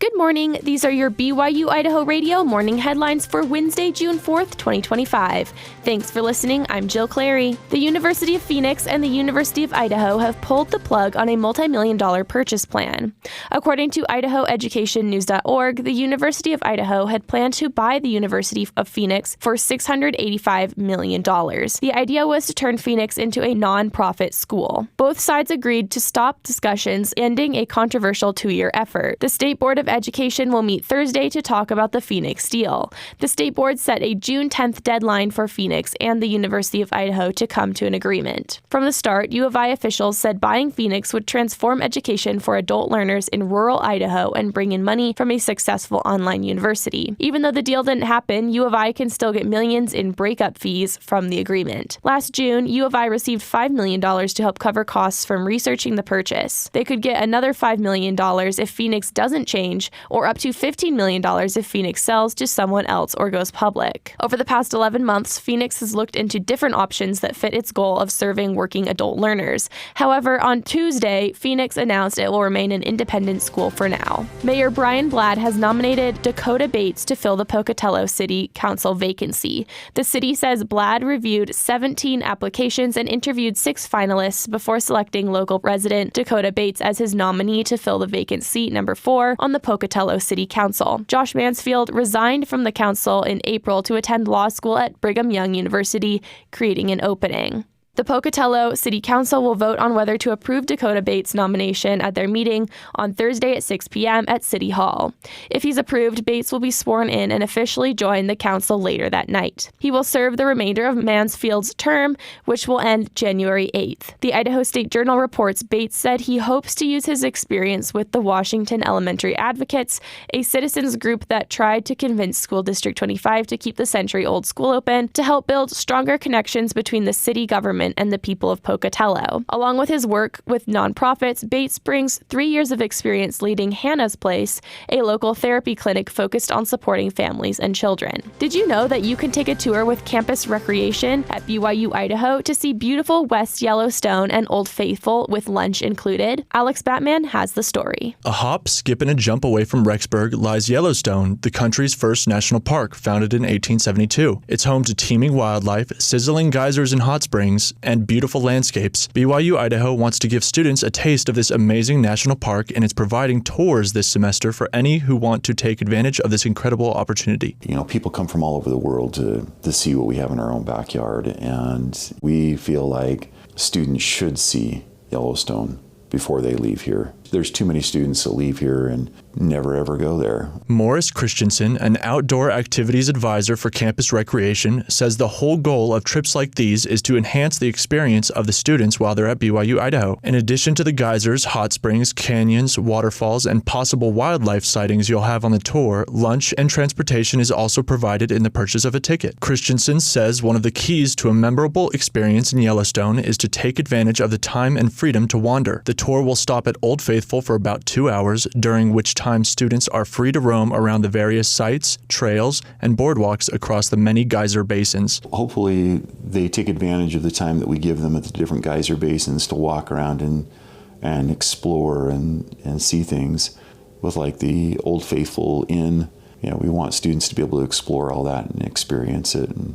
Good morning. These are your BYU-Idaho Radio morning headlines for Wednesday, June 4th, 2025. Thanks for listening. I'm Jill Clary. The University of Phoenix and the University of Idaho have pulled the plug on a multi-million-dollar purchase plan. According to IdahoEducationNews.org, the University of Idaho had planned to buy the University of Phoenix for $685 million. The idea was to turn Phoenix into a non-profit school. Both sides agreed to stop discussions, ending a controversial two-year effort. The State Board of Education will meet Thursday to talk about the Phoenix deal. The State Board set a June 10th deadline for Phoenix and the University of Idaho to come to an agreement. From the start, U of I officials said buying Phoenix would transform education for adult learners in rural Idaho and bring in money from a successful online university. Even though the deal didn't happen, U of I can still get millions in breakup fees from the agreement. Last June, U of I received $5 million to help cover costs from researching the purchase. They could get another $5 million if Phoenix doesn't change, or up to $15 million if Phoenix sells to someone else or goes public. Over the past 11 months, Phoenix has looked into different options that fit its goal of serving working adult learners. However, on Tuesday, Phoenix announced it will remain an independent school for now. Mayor Brian Bladd has nominated Dakota Bates to fill the Pocatello City Council vacancy. The city says Bladd reviewed 17 applications and interviewed 6 finalists before selecting local resident Dakota Bates as his nominee to fill the vacant seat number 4 on the Pocatello City Council. Josh Mansfield resigned from the council in April to attend law school at Brigham Young University, creating an opening. The Pocatello City Council will vote on whether to approve Dakota Bates' nomination at their meeting on Thursday at 6 p.m. at City Hall. If he's approved, Bates will be sworn in and officially join the council later that night. He will serve the remainder of Mansfield's term, which will end January 8th. The Idaho State Journal reports Bates said he hopes to use his experience with the Washington Elementary Advocates, a citizens group that tried to convince School District 25 to keep the century-old school open, to help build stronger connections between the city government and the people of Pocatello. Along with his work with nonprofits, Bates brings 3 years of experience leading Hannah's Place, a local therapy clinic focused on supporting families and children. Did you know that you can take a tour with Campus Recreation at BYU-Idaho to see beautiful West Yellowstone and Old Faithful with lunch included? Alex Batman has the story. A hop, skip, and a jump away from Rexburg lies Yellowstone, the country's first national park, founded in 1872. It's home to teeming wildlife, sizzling geysers and hot springs, and beautiful landscapes. BYU-Idaho wants to give students a taste of this amazing national park, and it's providing tours this semester for any who want to take advantage of this incredible opportunity. You know, people come from all over the world to see what we have in our own backyard, and we feel like students should see Yellowstone before they leave here. There's too many students that leave here and never ever go there. Morris Christensen, an outdoor activities advisor for Campus Recreation, says the whole goal of trips like these is to enhance the experience of the students while they're at BYU-Idaho. In addition to the geysers, hot springs, canyons, waterfalls, and possible wildlife sightings you'll have on the tour, lunch and transportation is also provided in the purchase of a ticket. Christensen says one of the keys to a memorable experience in Yellowstone is to take advantage of the time and freedom to wander. The tour will stop at Old Faithful for about 2 hours, during which time students are free to roam around the various sites, trails, and boardwalks across the many geyser basins. Hopefully they take advantage of the time that we give them at the different geyser basins to walk around and explore and see things. With like the Old Faithful Inn, you know, we want students to be able to explore all that and experience it and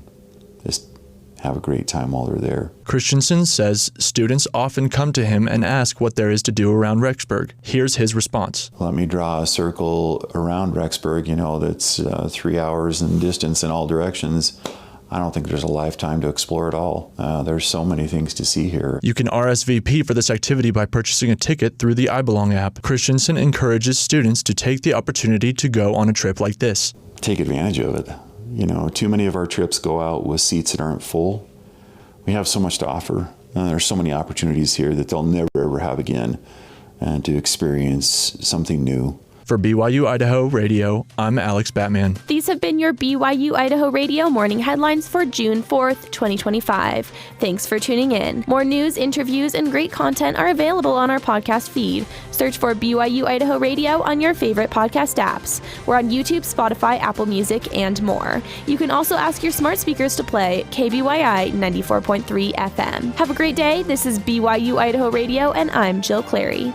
just have a great time while they're there. Christensen says students often come to him and ask what there is to do around Rexburg. Here's his response. Let me draw a circle around Rexburg, you know, that's 3 hours in distance in all directions. I don't think there's a lifetime to explore it all. There's so many things to see here. You can RSVP for this activity by purchasing a ticket through the iBelong app. Christensen encourages students to take the opportunity to go on a trip like this. Take advantage of it. You know, too many of our trips go out with seats that aren't full. We have so much to offer, and there's so many opportunities here that they'll never ever have again, and to experience something new. For BYU-Idaho Radio, I'm Alex Batman. These have been your BYU-Idaho Radio morning headlines for June 4th, 2025. Thanks for tuning in. More news, interviews, and great content are available on our podcast feed. Search for BYU-Idaho Radio on your favorite podcast apps. We're on YouTube, Spotify, Apple Music, and more. You can also ask your smart speakers to play KBYI 94.3 FM. Have a great day. This is BYU-Idaho Radio, and I'm Jill Clary.